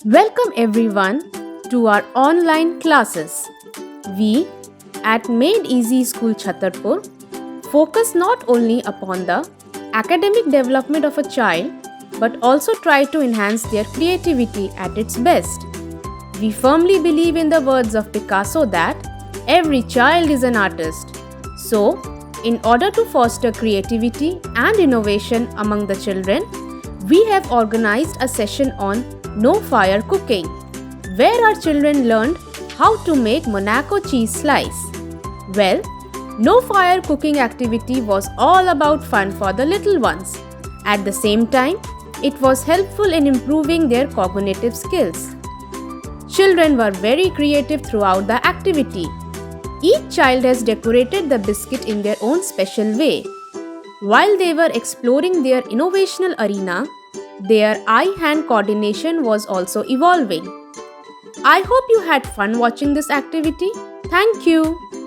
Welcome everyone to our online classes. We at Made Easy School Chhattarpur focus not only upon the academic development of a child but also try to enhance their creativity at its best. We firmly believe in the words of Picasso that every child is an artist. So, in order to foster creativity and innovation among the children, we have organized a session on no fire cooking, where our children learned how to make Monaco Cheese Slice. Well, no fire cooking activity was all about fun for the little ones. At the same time, it was helpful in improving their cognitive skills. Children were very creative throughout the activity. Each child has decorated the biscuit in their own special way. While they were exploring their innovational arena, their eye-hand coordination was also evolving. I hope you had fun watching this activity. Thank you.